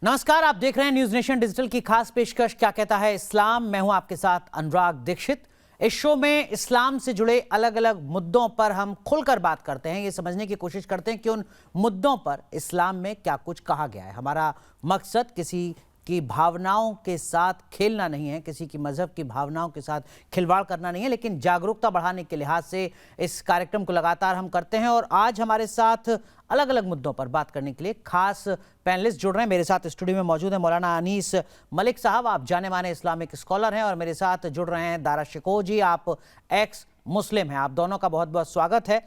नमस्कार, आप देख रहे हैं न्यूज नेशन डिजिटल की खास पेशकश क्या कहता है इस्लाम। मैं हूं आपके साथ अनुराग दीक्षित। इस शो में इस्लाम से जुड़े अलग अलग मुद्दों पर हम खुलकर बात करते हैं, ये समझने की कोशिश करते हैं कि उन मुद्दों पर इस्लाम में क्या कुछ कहा गया है। हमारा मकसद किसी की भावनाओं के साथ खेलना नहीं है, किसी की मजहब की भावनाओं के साथ खिलवाड़ करना नहीं है, लेकिन जागरूकता बढ़ाने के लिहाज से इस कार्यक्रम को लगातार हम करते हैं। और आज हमारे साथ अलग अलग मुद्दों पर बात करने के लिए खास पैनलिस्ट जुड़ रहे हैं। मेरे साथ स्टूडियो में मौजूद है मौलाना अनीस मलिक साहब, आप जाने माने इस्लामिक स्कॉलर हैं, और मेरे साथ जुड़ रहे हैं दारा शिकोह जी, आप एक्स मुस्लिम हैं। आप दोनों का बहुत बहुत स्वागत है।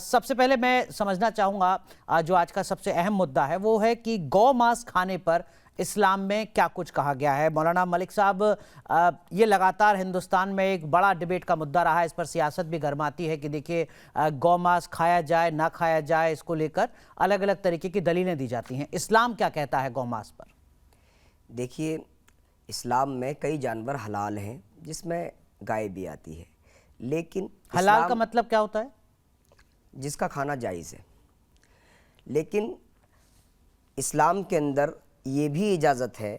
सबसे पहले मैं समझना चाहूँगा जो आज का सबसे अहम मुद्दा है वो है कि गौ मांस खाने पर इस्लाम में क्या कुछ कहा गया है। मौलाना मलिक साहब, ये लगातार हिंदुस्तान में एक बड़ा डिबेट का मुद्दा रहा है, इस पर सियासत भी गरमाती है कि देखिए गौ मांस खाया जाए ना खाया जाए, इसको लेकर अलग अलग तरीके की दलीलें दी जाती हैं। इस्लाम क्या कहता है गौ मांस पर? देखिए, इस्लाम में कई जानवर हलाल हैं जिसमें गाय भी आती है, लेकिन हलाल का मतलब क्या होता है? जिसका खाना जायज़ है। लेकिन इस्लाम के अंदर ये भी इजाज़त है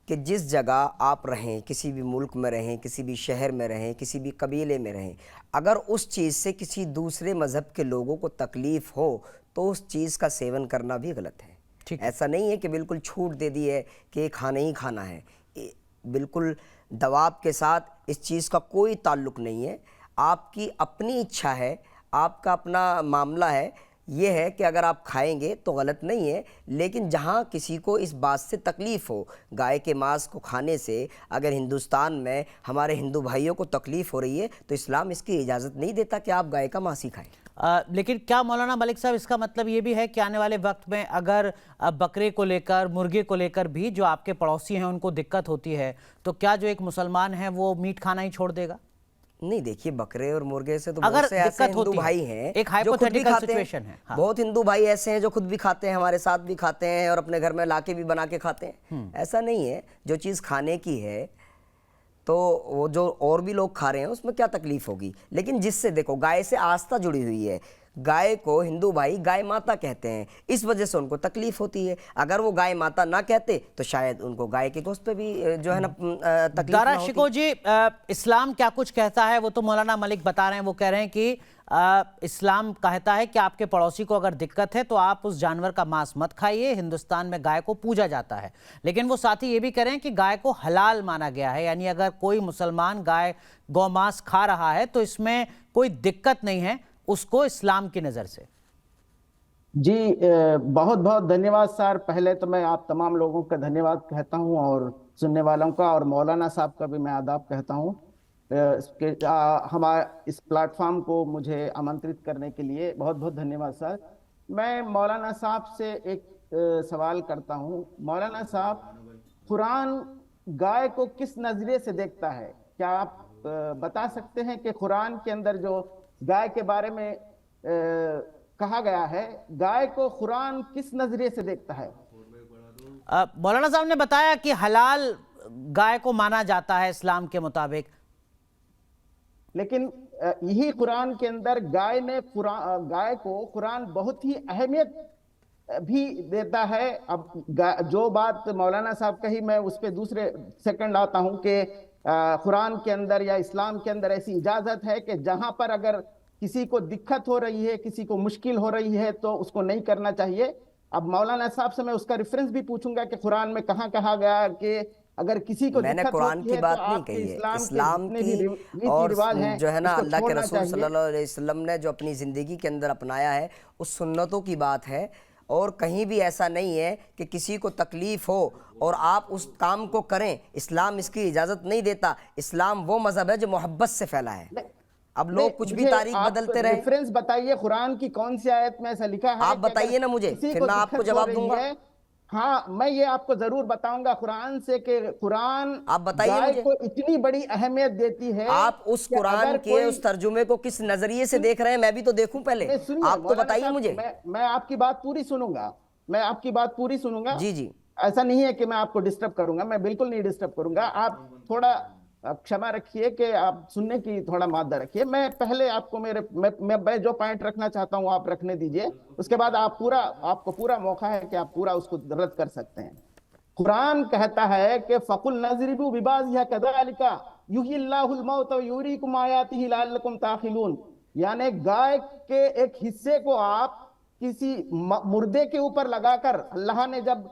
कि जिस जगह आप रहें, किसी भी मुल्क में रहें, किसी भी शहर में रहें, किसी भी कबीले में रहें, अगर उस चीज़ से किसी दूसरे मज़हब के लोगों को तकलीफ़ हो तो उस चीज़ का सेवन करना भी गलत है। ठीक, ऐसा नहीं है कि बिल्कुल छूट दे दी है कि खाना ही खाना है। बिल्कुल दबाव के साथ इस चीज़ का कोई ताल्लुक़ नहीं है। आपकी अपनी इच्छा है, आपका अपना मामला है। ये है कि अगर आप खाएंगे तो गलत नहीं है, लेकिन जहाँ किसी को इस बात से तकलीफ़ हो, गाय के मांस को खाने से अगर हिंदुस्तान में हमारे हिंदू भाइयों को तकलीफ़ हो रही है तो इस्लाम इसकी इजाज़त नहीं देता कि आप गाय का मांस ही खाएं। लेकिन क्या मौलाना मलिक साहब इसका मतलब ये भी है कि आने वाले वक्त में अगर बकरे को लेकर, मुर्गे को लेकर भी जो आपके पड़ोसी हैं उनको दिक्कत होती है, तो क्या जो एक मुसलमान है वो मीट खाना ही छोड़ देगा? नहीं, देखिए, बकरे और मुर्गे से तो अगर बहुत से ऐसे हिंदू भाई है, हैं एक जो खुद भी हाइपोथेटिकल खाते सिचुएशन है। हैं। हाँ। बहुत हिंदू भाई ऐसे हैं जो खुद भी खाते हैं, हमारे साथ भी खाते हैं और अपने घर में लाके भी बना के खाते हैं। ऐसा नहीं है, जो चीज़ खाने की है तो वो जो और भी लोग खा रहे हैं उसमें क्या तकलीफ होगी। लेकिन जिससे देखो, गाय से आस्था जुड़ी हुई है, गाय को हिंदू भाई गाय माता कहते हैं, इस वजह से उनको तकलीफ होती है। अगर वो गाय माता ना कहते तो शायद उनको गाय के गोश्त पे भी जो है ना तकलीफ दारा ना होती। शिकोह जी, इस्लाम क्या कुछ कहता है वो तो मौलाना मलिक बता रहे हैं। वो कह रहे हैं कि इस्लाम कहता है कि आपके पड़ोसी को अगर दिक्कत है तो आप उस जानवर का मांस मत खाइए। हिंदुस्तान में गाय को पूजा जाता है, लेकिन वो साथ ही ये भी कह रहे हैं कि गाय को हलाल माना गया है, यानी अगर कोई मुसलमान गौ मांस खा रहा है तो इसमें कोई दिक्कत नहीं है उसको इस्लाम की नजर से। जी, बहुत बहुत धन्यवाद सर। पहले तो मैं आप तमाम लोगों का धन्यवाद कहता हूं और सुनने वालों का, और मौलाना साहब का भी मैं आदाब कहता हूं हमारे इस प्लेटफॉर्म को मुझे आमंत्रित करने के लिए बहुत बहुत धन्यवाद सर। मैं मौलाना साहब से एक सवाल करता हूं। मौलाना साहब, कुरान गाय को किस नजरिए से देखता है? क्या आप बता सकते हैं कि कुरान के अंदर जो गाय के बारे में कहा गया है, गाय को कुरान किस नजरिए से देखता है? मौलाना साहब ने बताया कि हलाल गाय को माना जाता है इस्लाम के मुताबिक, लेकिन यही कुरान के अंदर गाय को कुरान बहुत ही अहमियत भी देता है। अब जो बात मौलाना साहब कही, मैं उस पर दूसरे सेकंड आता हूं कि कुरान के अंदर या इस्लाम के अंदर ऐसी इजाजत है कि जहां पर अगर किसी को दिक्कत हो रही है, किसी को मुश्किल हो रही है तो उसको नहीं करना चाहिए। अब मौलाना साहब से मैं उसका रेफरेंस भी पूछूंगा कि कुरान में कहाँ कहा गया कि अगर किसी को मैंने दिक्कत कुरान होती की है बात तो नहीं आपके कही है। इस्लाम के की रीति और रिवाज हैं जो है ना उसको अल्लाह के छोड़ना रसूल चाहिए। सल्लल्लाहु अलैहि वसल्लम ने जो अपनी ज़िंदगी के अंदर अपनाया है उस सुन्नतों की बात है। और कहीं भी ऐसा नहीं है कि किसी को तकलीफ़ हो और आप उस काम को करें, इस्लाम इसकी इजाज़त नहीं देता। इस्लाम वो मज़हब है जो मोहब्बत से फैला है। अब लोग कुछ भी तारीख बदलते रहे। रेफरेंस बताइए, कुरान की कौन सी आयत में ऐसा लिखा है? आप बताइए ना मुझे, फिर मैं आपको जवाब दूंगा। हाँ, मैं ये आपको जरूर बताऊंगा कुरान से कि कुरान आप बताइए गाय मुझे, को इतनी बड़ी अहमियत देती है। आप उस कुरान के उस तर्जुमे को किस नजरिए से देख रहे हैं, मैं भी तो देखूं पहले। आप तो बताइए मुझे। मैं आपकी बात पूरी सुनूंगा, मैं आपकी बात पूरी सुनूंगा। जी जी, ऐसा नहीं है कि मैं आपको डिस्टर्ब करूंगा, मैं बिल्कुल नहीं डिस्टर्ब करूंगा। आप थोड़ा क्षमा रखिए कि आप सुनने की थोड़ा मादा रखिए। मैं पहले आपको मैं जो पॉइंट रखना चाहता हूं आप रखने दीजिए, उसके बाद आपको पूरा मौका है कि आप पूरा उसको रद्द कर सकते हैं। कुरान कहता है कि फकुल नजरिबू बिबाज़िहा कज़ालिका युहिल्लाहुल मौत व युरीकुम आयातिही लअल्लकुम ताक़िलून, यानी गाय के एक हिस्से को आप किसी मुर्दे के ऊपर लगाकर, अल्लाह ने जब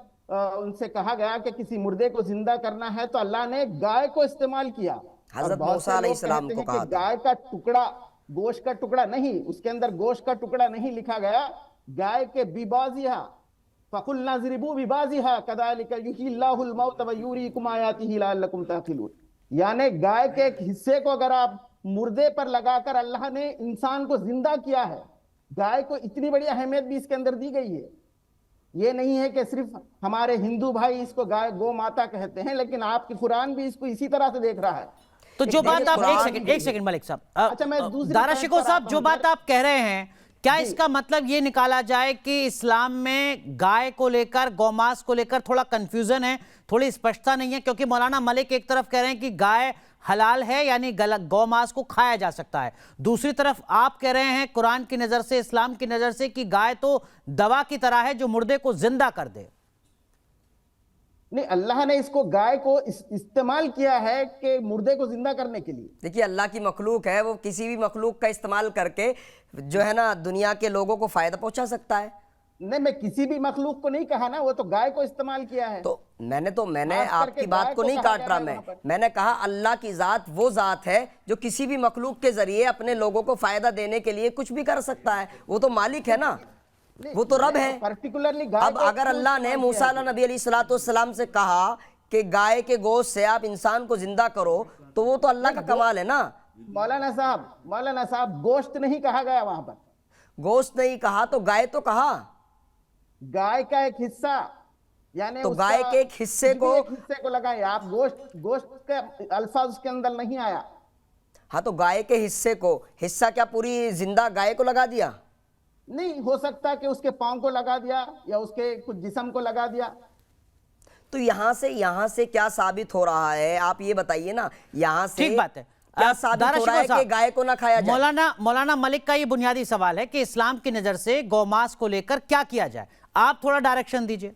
उनसे कहा गया कि किसी मुर्दे को जिंदा करना है तो अल्लाह ने गाय को इस्तेमाल किया। और हजरत बहुत मूसा से लोग अलैहिस्सलाम कहते को हैं कहा कि था। गाय का टुकड़ा, गोश्त का टुकड़ा नहीं, उसके अंदर गोश्त का टुकड़ा नहीं लिखा गया, गाय के बिबाज़िहा फकुल नजरिबू बिबाज़िहा कज़ालिका युहिल्लाहुल मौत व युरीकुम आयातिही लअल्लकुम ताक़िलून, यानी गाय के एक हिस्से को अगर आप मुर्दे पर लगाकर, अल्लाह ने इंसान को जिंदा किया है। गाय को इतनी बड़ी अहमियत भी इसके अंदर दी गई है। ये नहीं है कि सिर्फ हमारे हिंदू भाई इसको गाय गौ माता कहते हैं, लेकिन आपकी कुरान भी इसको इसी तरह से देख रहा है। तो जो बात आप, एक सेकंड मलिक साहब, अच्छा, मैं दूसरी दारा बात शिको पर साहब, आता जो हूं। बात आप कह रहे हैं, क्या इसका मतलब ये निकाला जाए कि इस्लाम में गाय को लेकर, गौमांस को लेकर थोड़ा कंफ्यूजन है, थोड़ी स्पष्टता नहीं है? क्योंकि मौलाना मलिक एक तरफ कह रहे हैं कि गाय हलाल है, यानी गौमांस को खाया जा सकता है, दूसरी तरफ आप कह रहे हैं कुरान की नजर से, इस्लाम की नजर से, कि गाय तो दवा की तरह है जो मुर्दे को जिंदा कर दे। नहीं, अल्लाह ने इसको गाय को इस्तेमाल किया है कि मुर्दे को जिंदा करने के लिए। देखिए, अल्लाह की मखलूक है, वो किसी भी मखलूक का इस्तेमाल करके जो है ना दुनिया के लोगों को फायदा पहुंचा सकता है। नहीं, मैं किसी भी मखलूक को नहीं कहा ना, वो तो गाय को इस्तेमाल किया है। तो मैंने खास आपकी करके बात गाय को को नहीं कहा काट गया रहा, है वहां पर। मैंने कहा अल्लाह की जात वो जात है जो किसी भी मखलूक के जरिए अपने लोगों को फायदा देने के लिए कुछ भी कर सकता है। वो तो मालिक है ना, वो तो रब है। पर्टिकुलरली अब अगर अल्लाह ने मूसा नबी अलैहिस्सलाम से कहा कि गाय के गोश्त से आप इंसान को जिंदा करो, तो वो तो अल्लाह का कमाल है ना। मौलाना साहब, गोश्त नहीं कहा गया वहां पर, गोश्त नहीं कहा तो गाय तो कहा। गाय का एक हिस्सा, यानी तो उसका गाय के एक हिस्से किसी को, एक हिस्से को लगाए आप। गोश्त के अल्फाज उसके अंदर नहीं आया। हाँ, तो गाय के हिस्से को, हिस्सा क्या पूरी जिंदा गाय को लगा दिया? नहीं हो सकता कि उसके पांव को लगा दिया या उसके कुछ जिस्म को लगा दिया। तो यहाँ से क्या साबित हो रहा है, आप ये बताइए ना। यहाँ से ठीक बात है, क्या साबित हो रहा है कि गाय को ना खाया जाए? मौलाना मलिक का ये बुनियादी सवाल है कि इस्लाम की नजर से गौमांस को लेकर क्या किया जाए, आप थोड़ा डायरेक्शन दीजिए।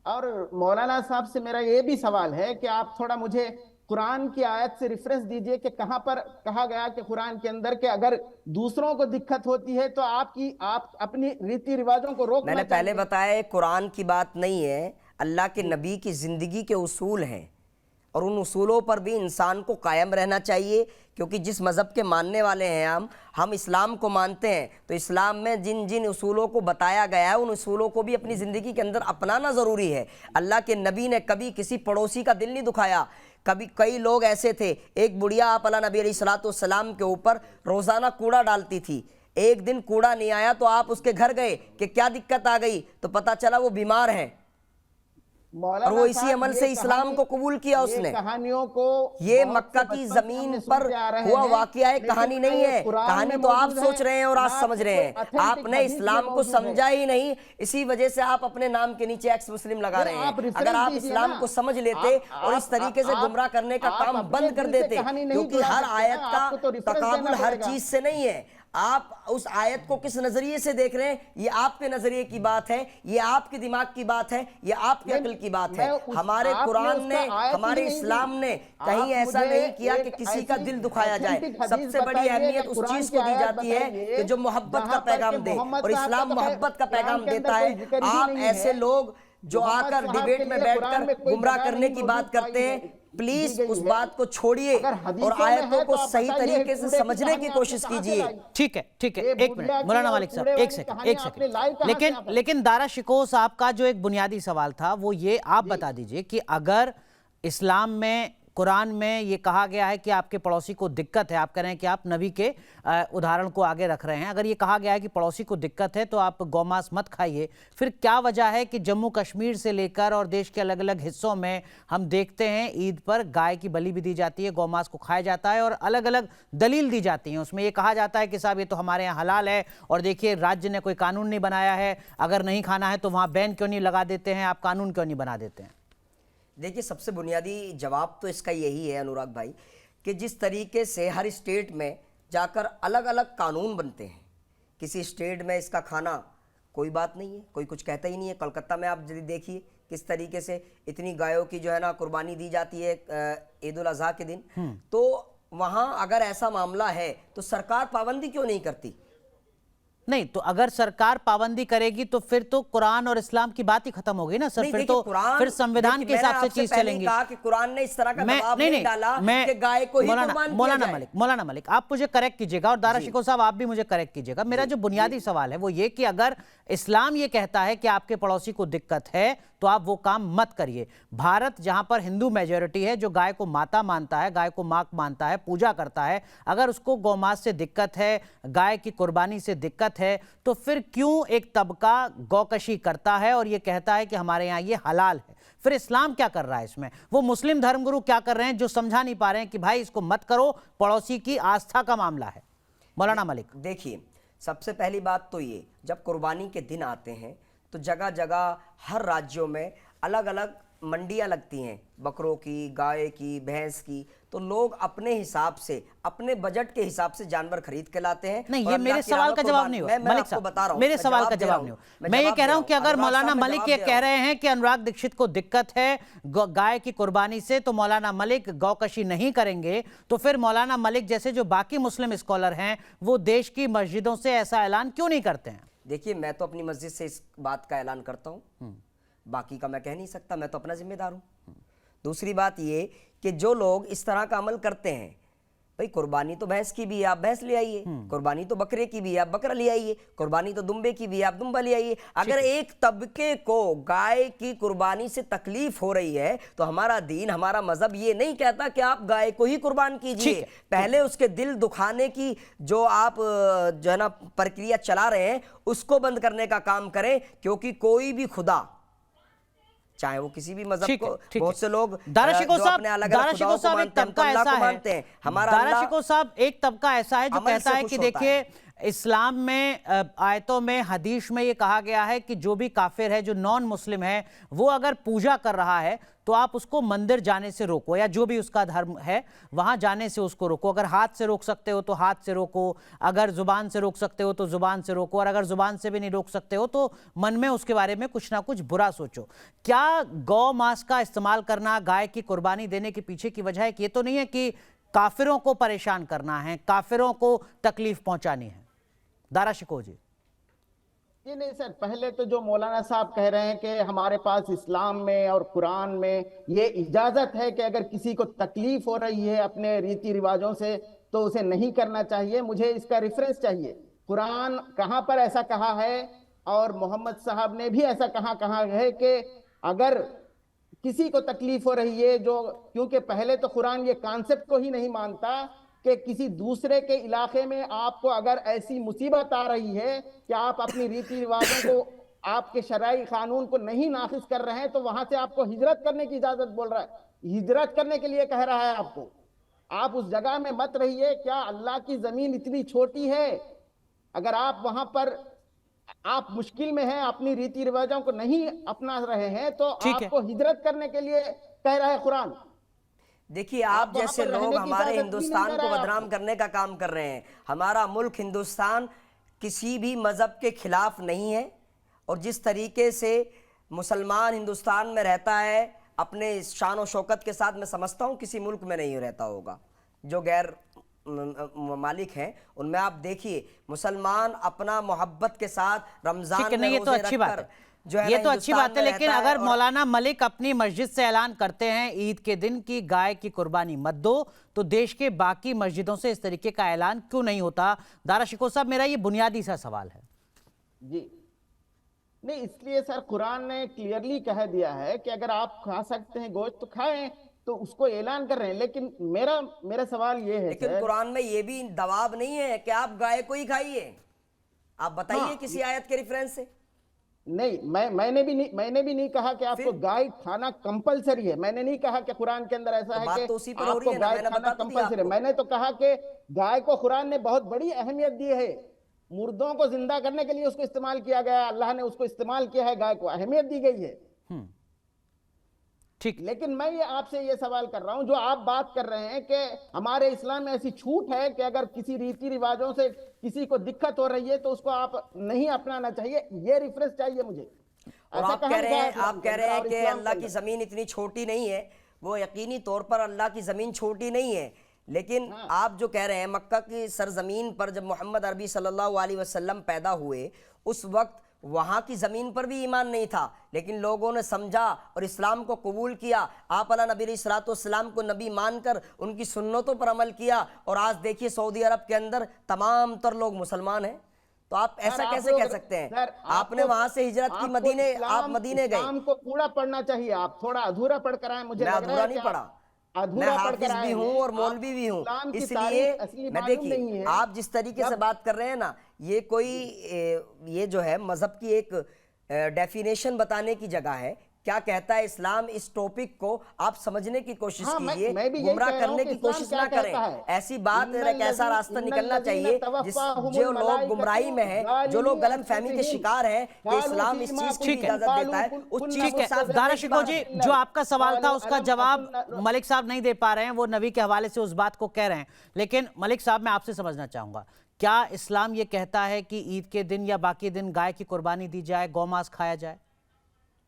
और मौलाना साहब से मेरा ये भी सवाल है कि आप थोड़ा मुझे कुरान की आयत से रेफरेंस दीजिए कि कहां पर कहा गया कि कुरान के अंदर कि अगर दूसरों को दिक्कत होती है तो आप अपनी रीति रिवाजों को रोकना मैंने पहले चाहिए। बताया कुरान की बात नहीं है, अल्लाह के नबी की जिंदगी के उसूल हैं, और उन उसूलों पर भी इंसान को कायम रहना चाहिए। क्योंकि जिस मज़हब के मानने वाले हैं हम इस्लाम को मानते हैं, तो इस्लाम में जिन जिन उसूलों को बताया गया है, उन उसूलों को भी अपनी ज़िंदगी के अंदर अपनाना ज़रूरी है। अल्लाह के नबी ने कभी किसी पड़ोसी का दिल नहीं दुखाया। कई लोग ऐसे थे, एक बुढ़िया आप अल्लाह नबी अलैहिस्सलाम के ऊपर रोज़ाना कूड़ा डालती थी, एक दिन कूड़ा नहीं आया तो आप उसके घर गए कि क्या दिक्कत आ गई, तो पता चला वो बीमार है, और वो इसी अमल से इस्लाम को कबूल किया उसने। कहानियों को ये मक्का की जमीन पर हुआ वाकया है, कहानी नहीं है। कहानी तो आप सोच रहे हैं और आज समझ रहे हैं, आपने इस्लाम को समझा ही नहीं, इसी वजह से आप अपने नाम के नीचे एक्स मुस्लिम लगा रहे हैं। अगर आप इस्लाम को समझ लेते और इस तरीके से गुमराह करने का काम बंद कर देते, क्योंकि हर आयत का तकाबुल हर चीज से नहीं है। आप उस आयत को किस नजरिए से देख रहे हैं, ये आपके नजरिए की बात है, ये आपके दिमाग की बात है, ये आपके अक्ल की बात है। हमारे कुरान ने, हमारे इस्लाम ने कहीं ऐसा नहीं किया कि किसी का दिल दुखाया जाए। सबसे बड़ी अहमियत उस चीज को दी जाती है कि जो मोहब्बत का पैगाम दे, और इस्लाम मोहब्बत का पैगाम देता है। आप ऐसे लोग जो आकर डिबेट में बैठकर गुमराह करने की बात करते हैं, प्लीज उस बात को छोड़िए और आयतों को सही तरीके से समझने की कोशिश कीजिए। ठीक है, एक मिनट मौलाना मालिक साहब, एक सेकंड। लेकिन दारा शिको साहब का जो एक बुनियादी सवाल था वो ये, आप बता दीजिए कि अगर इस्लाम में, कुरान में ये कहा गया है कि आपके पड़ोसी को दिक्कत है, आप कह रहे हैं कि आप नबी के उदाहरण को आगे रख रहे हैं, अगर ये कहा गया है कि पड़ोसी को दिक्कत है तो आप गौमांस मत खाइए, फिर क्या वजह है कि जम्मू कश्मीर से लेकर और देश के अलग अलग हिस्सों में हम देखते हैं ईद पर गाय की बलि भी दी जाती है, गौमांस को खाया जाता है और अलग अलग दलील दी जाती है। उसमें ये कहा जाता है कि साहब ये तो हमारे यहाँ हलाल है, और देखिए राज्य ने कोई कानून नहीं बनाया है, अगर नहीं खाना है तो वहाँ बैन क्यों नहीं लगा देते हैं, आप कानून क्यों नहीं बना देते हैं? देखिए, सबसे बुनियादी जवाब तो इसका यही है अनुराग भाई, कि जिस तरीके से हर स्टेट में जाकर अलग अलग कानून बनते हैं, किसी स्टेट में इसका खाना کوئی بات نہیں ہے, کوئی کچھ کہتا ہی نہیں ہے. کلکتہ میں آپ دیکھیے کس طریقے سے اتنی گایوں کی جو ہے نا قربانی دی جاتی ہے عید الاضحیٰ کے دن. تو وہاں اگر ایسا معاملہ ہے تو سرکار پابندی کیوں نہیں کرتی؟ نہیں تو اگر سرکار پابندی کرے گی تو پھر تو قرآن اور اسلام کی بات ہی ختم ہوگی نا سر. پھر تو پھر سنویدھان کے حساب سے چیز چلیں گی. کہا کہ قرآن نے اس طرح کا دباؤ نہیں ڈالا کہ گائے کو ہی قربان کیا جائے. مولانا ملک آپ مجھے کریکٹ کیجئے گا, اور دارا شکو صاحب آپ بھی مجھے کریکٹ کیجئے گا. میرا جو بنیادی سوال ہے وہ یہ کہ اگر اسلام یہ کہتا ہے کہ آپ کے پڑوسی کو دقت ہے تو آپ وہ کام مت کریے. بھارت جہاں پر ہندو میجورٹی ہے, جو گائے کو ماتا مانتا ہے, گائے کو ماں مانتا ہے, پوجا کرتا ہے, اگر اس کو گوماس سے دقت ہے, گائے کی قربانی سے دقت ہے, تو پھر کیوں ایک طبقہ گوکشی کرتا ہے اور یہ کہتا ہے کہ ہمارے یہاں یہ حلال ہے؟ پھر اسلام کیا کر رہا ہے اس میں؟ وہ مسلم دھرم گرو کیا کر رہے ہیں جو سمجھا نہیں پا رہے ہیں کہ بھائی اس کو مت کرو, پڑوسی کی آستھا کا معاملہ ہے؟ مولانا ملک دیکھیے, سب سے پہلی بات تو یہ, جب قربانی کے دن آتے ہیں تو جگہ جگہ ہر راجیوں میں الگ الگ منڈیاں لگتی ہیں, بکروں کی, گائے کی, بھینس کی. تو لوگ اپنے حساب سے, اپنے بجٹ کے حساب سے جانور خرید کے لاتے ہیں. نہیں, یہ میرے سوال کا جواب نہیں ہوا ملک صاحب, میرے سوال کا جواب نہیں ہوا. میں یہ کہہ رہا ہوں کہ اگر مولانا ملک یہ کہہ رہے ہیں کہ انوراگ دکشت کو دقت ہے گائے کی قربانی سے, تو مولانا ملک گوکشی نہیں کریں گے, تو پھر مولانا ملک جیسے جو باقی مسلم اسکالر ہیں وہ دیش کی مسجدوں سے ایسا اعلان کیوں نہیں کرتے ہیں؟ دیکھیے, میں تو اپنی مسجد سے اس بات کا اعلان کرتا ہوں, باقی کا میں کہہ نہیں سکتا, میں تو اپنا ذمہ دار ہوں. دوسری بات یہ کہ جو لوگ اس طرح کا عمل کرتے ہیں, بھئی قربانی تو بھینس کی بھی ہے, آپ بھینس لے آئیے, قربانی تو بکرے کی بھی ہے, آپ بکرا لے آئیے, قربانی تو دمبے کی بھی ہے, آپ دمبا لے آئیے. اگر ایک طبقے کو گائے کی قربانی سے تکلیف ہو رہی ہے تو ہمارا دین, ہمارا مذہب یہ نہیں کہتا کہ آپ گائے کو ہی قربان کیجئے. پہلے اس کے دل دکھانے کی جو آپ جو ہے نا پرکریا چلا رہے ہیں اس کو بند کرنے کا کام کریں, کیونکہ کوئی بھی خدا, چاہے وہ کسی بھی مذہب کو, بہت سے لوگ دارا شکو جو اپنے الگ الگ خداؤں کو مانتے ہیں, ہم تو اللہ کو مانتے ہیں. ہمارا دارا شکو صاحب ایک طبقہ ایسا ہے جو کہتا ہے کہ دیکھیے اسلام میں آیتوں میں, حدیث میں یہ کہا گیا ہے کہ جو بھی کافر ہے, جو نان مسلم ہے, وہ اگر پوجا کر رہا ہے تو آپ اس کو مندر جانے سے روکو, یا جو بھی اس کا دھرم ہے وہاں جانے سے اس کو روکو. اگر ہاتھ سے روک سکتے ہو تو ہاتھ سے روکو, اگر زبان سے روک سکتے ہو تو زبان سے روکو, اور اگر زبان سے بھی نہیں روک سکتے ہو تو من میں اس کے بارے میں کچھ نہ کچھ برا سوچو. کیا گو ماس کا استعمال کرنا گائے کی قربانی دینے کے پیچھے کی وجہ ہے کہ یہ تو نہیں ہے کہ کافروں کو پریشان کرنا ہے, کافروں کو تکلیف پہنچانی ہے؟ دارا شکو جی. یہ نہیں سر, پہلے تو جو مولانا صاحب کہہ رہے ہیں کہ ہمارے پاس اسلام میں اور قرآن میں یہ اجازت ہے کہ اگر کسی کو تکلیف ہو رہی ہے اپنے ریتی رواجوں سے تو اسے نہیں کرنا چاہیے. مجھے اس کا ریفرنس چاہیے, قرآن کہاں پر ایسا کہا ہے, اور محمد صاحب نے بھی ایسا کہا ہے کہ اگر کسی کو تکلیف ہو رہی ہے, جو کیونکہ پہلے تو قرآن یہ کانسیپٹ کو ہی نہیں مانتا کہ کسی دوسرے کے علاقے میں آپ کو اگر ایسی مصیبت آ رہی ہے کہ آپ اپنی ریتی رواجوں کو, آپ کے شرعی قانون کو نہیں نافذ کر رہے ہیں, تو وہاں سے آپ کو ہجرت کرنے کی اجازت بول رہا ہے, ہجرت کرنے کے لیے کہہ رہا ہے آپ کو. آپ اس جگہ میں مت رہیے. کیا اللہ کی زمین اتنی چھوٹی ہے؟ اگر آپ وہاں پر آپ مشکل میں ہیں, اپنی ریتی رواجوں کو نہیں اپنا رہے ہیں, تو آپ کو ہجرت کرنے کے لیے کہہ رہا ہے قرآن. دیکھیے, آپ جیسے لوگ ہمارے ہندوستان کو بدنام کرنے کا کام کر رہے ہیں. ہمارا ملک ہندوستان کسی بھی مذہب کے خلاف نہیں ہے, اور جس طریقے سے مسلمان ہندوستان میں رہتا ہے اپنے شان و شوکت کے ساتھ, میں سمجھتا ہوں کسی ملک میں نہیں رہتا ہوگا. جو غیر ممالک ہیں ان میں آپ دیکھیے, مسلمان اپنا محبت کے ساتھ رمضان میں روزے رکھ کر یہ تو اچھی بات ہے, لیکن اگر مولانا ملک اپنی مسجد سے اعلان کرتے ہیں عید کے دن کی گائے کی قربانی مت دو, تو دیش کے باقی مسجدوں سے اس طریقے کا اعلان کیوں نہیں ہوتا؟ دارا شکو صاحب, میرا یہ بنیادی سا سوال ہے. جی نہیں, اس لیے سر قرآن نے کلیئرلی کہہ دیا ہے کہ اگر آپ کھا سکتے ہیں گوشت تو کھائیں, تو اس کو اعلان کر رہے ہیں. لیکن میرا سوال یہ ہے, لیکن قرآن میں یہ بھی دباؤ نہیں ہے کہ آپ گائے کو ہی کھائیے. آپ بتائیے کسی آیت کے ریفرنس سے. نہیں, میں نے بھی نہیں کہا کہ آپ کو گائے کھانا کمپلسری ہے. میں نے نہیں کہا کہ قرآن کے اندر ایسا ہے کہ آپ کو گائے کھانا کمپلسری ہے. میں نے تو کہا کہ گائے کو قرآن نے بہت بڑی اہمیت دی ہے, مردوں کو زندہ کرنے کے لیے اس کو استعمال کیا گیا ہے, اللہ نے اس کو استعمال کیا ہے, گائے کو اہمیت دی گئی ہے. ٹھیک لیکن میں یہ آپ سے یہ سوال کر رہا ہوں، جو آپ بات کر رہے ہیں کہ ہمارے اسلام میں ایسی چھوٹ ہے کہ اگر کسی ریتی رواجوں سے کسی کو دقت ہو رہی ہے تو اس کو آپ نہیں اپنانا چاہیے، یہ ریفرنس چاہیے مجھے۔ اور ایسا آپ کہاں کہہ لکھا ہے رہے اسلام کے ہیں اندر اور کہ اسلام کے اللہ کی اندر؟ زمین اتنی چھوٹی نہیں ہے، وہ یقینی طور پر اللہ کی زمین چھوٹی نہیں ہے، لیکن آپ جو کہہ رہے ہیں مکہ کی سرزمین پر جب محمد عربی صلی اللہ علیہ وسلم پیدا ہوئے اس وقت وہاں کی زمین پر بھی ایمان نہیں تھا، لیکن لوگوں نے سمجھا اور اسلام کو قبول کیا، آپ علیہ نبی علیہ السلام کو نبی مان کر ان کی سنتوں پر عمل کیا، اور آج دیکھیے سعودی عرب کے اندر تمام تر لوگ مسلمان ہیں۔ تو آپ ایسا کیسے کہہ سکتے ہیں؟ آپ نے وہاں سے ہجرت کی، مدینے آپ مدینے گئے۔ اسلام کو پورا پڑھنا چاہیے، آپ تھوڑا ادھورا پڑھ کر آئے، مجھے میں لگ رہا ادھورا ہے نہیں کہ پڑھا، آپ میں ادھورا پڑھ کر حافظ آئے بھی ہوں ہیں۔ اور آپ مولوی بھی کو ہوں، اسلام کی اس لیے تاریخ اصلی میں معلوم دیکھیے نہیں ہے۔ آپ جس طریقے سے بات کر رہے ہیں نا، یہ کوئی یہ جو ہے مذہب کی ایک ڈیفینیشن بتانے کی جگہ ہے، کیا کہتا ہے اسلام، اس ٹاپک کو آپ سمجھنے کی کوشش ہاں کیجئے، میں بھی یہی گمراہ کہہ رہا ہوں کرنے کہ کی اسلام کوشش کیا نہ کریں۔ کہتا ہے۔ ایسی بات ایک ایسا راستہ نکلنا چاہیے جو لوگ گمراہی میں ہیں، جو لوگ غلط فہمی کے شکار ہیں کہ اسلام اس چیز کی اجازت دیتا ہے، اس چیز ٹھیک کو ہے صاف دارا کرنے کی شکو بات جی، ہے۔ جو آپ کا سوال تھا اس کا جواب ملک صاحب نہیں دے پا رہے ہیں، وہ نبی کے حوالے سے اس بات کو کہہ رہے ہیں، لیکن ملک صاحب میں آپ سے سمجھنا چاہوں گا، کیا اسلام یہ کہتا ہے کہ عید کے دن یا باقی دن گائے کی قربانی دی جائے، گو ماس کھایا جائے؟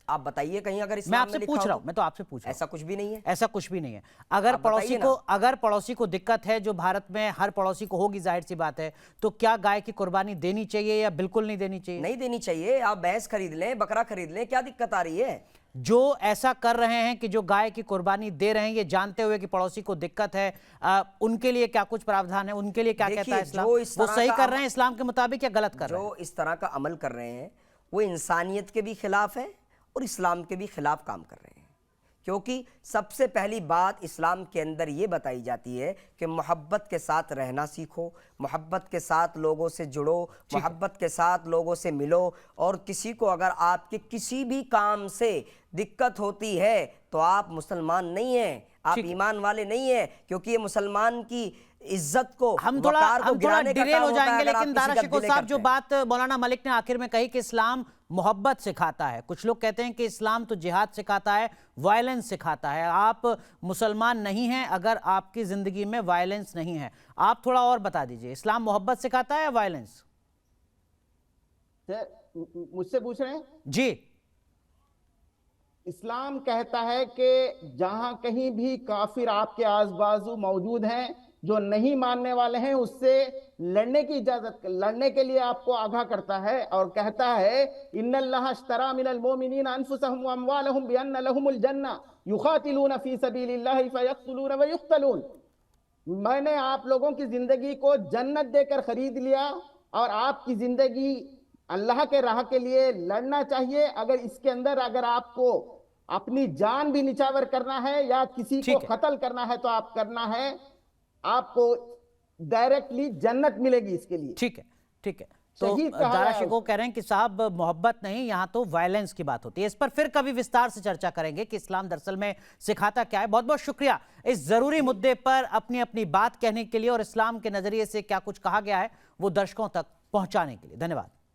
آپ بتائیے کہیں اگر میں اسلام آپ سے میں پوچھ لکھا رہا ہو ہوں، میں تو آپ سے پوچھ رہا ہوں، ایسا کچھ بھی نہیں ہے۔ ایسا کچھ بھی نہیں ہے۔ اگر پڑوسی کو دقت ہے، جو بھارت میں ہر پڑوسی کو ہوگی، ظاہر سی بات ہے، تو کیا گائے کی قربانی دینی چاہیے یا بالکل نہیں دینی چاہیے؟ نہیں دینی چاہیے، آپ بھینس خرید لیں، بکرا خرید لیں، کیا دقت آ رہی ہے؟ جو ایسا کر رہے ہیں کہ جو گائے کی قربانی دے رہے ہیں یہ جانتے ہوئے کہ پڑوسی کو دقت ہے، ان کے لیے کیا کچھ پراودھان ہے، ان کے لیے کیا کہتا ہے اسلام؟ وہ صحیح کر رہے ہیں اسلام کے مطابق یا غلط کر رہے ہیں؟ جو اس طرح کا عمل کر رہے ہیں وہ انسانیت کے بھی خلاف ہے اور اسلام کے بھی خلاف کام کر رہے ہیں، کیونکہ سب سے پہلی بات اسلام کے اندر یہ بتائی جاتی ہے کہ محبت کے ساتھ رہنا سیکھو، محبت کے ساتھ لوگوں سے جڑو، محبت کے ساتھ لوگوں سے ملو، اور کسی کو اگر آپ کے کسی بھی کام سے دقت ہوتی ہے تو آپ مسلمان نہیں ہیں، آپ ایمان والے نہیں ہیں، کیونکہ یہ مسلمان کی عزت کو، ہم وقار کو تھوڑا گرانے کا ڈیریل کام ہو ہوتا جائیں ہے گے، اگر آپ لیکن کسی دارا کا شکو دل صاحب جو کرتے ہیں۔ بات مولانا ملک نے آخر میں کہی کہ اسلام محبت سکھاتا ہے، کچھ لوگ کہتے ہیں کہ اسلام تو جہاد سکھاتا ہے، وائلنس سکھاتا ہے، آپ مسلمان نہیں ہیں اگر آپ کی زندگی میں وائلنس نہیں ہے۔ آپ تھوڑا اور بتا دیجئے، اسلام محبت سکھاتا ہے یا وائلنس؟ مجھ سے پوچھ رہے ہیں؟ جی، اسلام کہتا ہے کہ جہاں کہیں بھی کافر آپ کے آس بازو موجود ہیں جو نہیں ماننے والے ہیں، اس سے لڑنے کی اجازت، لڑنے کے لیے آپ کو آگاہ کرتا ہے اور کہتا ہے ان اللہ اشترى من المؤمنین انفسهم واموالهم بان لهم الجنہ یقاتلون فی سبیل اللہ فیقتلون ویقتلون۔ میں نے آپ لوگوں کی زندگی کو جنت دے کر خرید لیا اور آپ کی زندگی اللہ کے راہ کے لیے لڑنا چاہیے، اگر اس کے اندر اگر آپ کو اپنی جان بھی نچاور کرنا ہے یا کسی کو قتل کرنا ہے تو آپ کرنا ہے، آپ کو ڈائریکٹلی جنت ملے گی اس کے لیے۔ ٹھیک ہے، ٹھیک ہے۔ تو شہید کہا دارا گیا شکو کہہ رہے ہیں کہ صاحب محبت نہیں، یہاں تو وائلنس کی بات ہوتی ہے، اس پر پھر کبھی وستار سے چرچا کریں گے کہ اسلام دراصل میں سکھاتا کیا ہے۔ بہت بہت شکریہ اس ضروری مدعے پر اپنی بات کہنے کے لیے اور اسلام کے نظریے سے کیا کچھ کہا گیا ہے وہ درشکوں تک پہنچانے کے لیے۔ دھنیواد۔